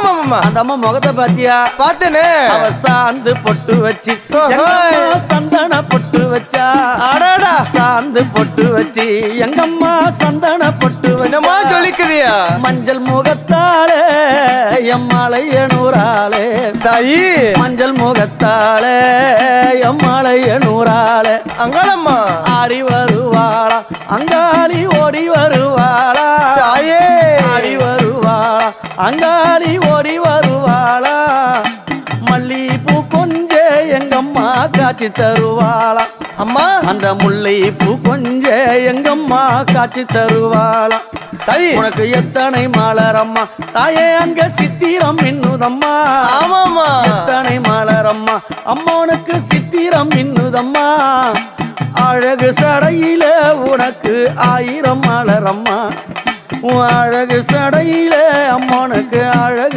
ஆமா அந்த அம்மா முகத்தை பாத்தியா? பாத்தேனே. அவ சாந்து பொட்டு வச்சு சந்தன பொட்டு வச்சா. அடடா சாந்து பொட்டு வச்சு எங்கம்மா சந்தன பொட்டு என்னமா சொல்லிக்குதியா? மஞ்சள் முகத்தாலே எம்மாளைய நூறாளே தாயி. மஞ்சள் முகத்தாலே எம்மாளைய நூறாளே அங்காளம்மா ஆடி வருவாளா அங்காளி ஓடி வருவாளா. தாயே ஆடி வருவாளா அங்காளி ஓடி வருவாளா. மல்லிப்பூ கொஞ்ச எங்கம்மா காட்சி தருவாளா. அம்மா அந்த முல்லை பூ கொஞ்ச எங்கம்மா காட்சி தருவாளா. தாயி உனக்கு எத்தனை மலரம்மா தாயே அங்க சித்திரம் இன்னுதம்மா. ஆமாமா எத்தனை மலரம்மா அம்மனுக்கு சித்திரம் இன்னுதம்மா. அழகு சடையில உனக்கு 1000 மலரம்மா. உன் அழகு சடையில அம்மனுக்கு அழகு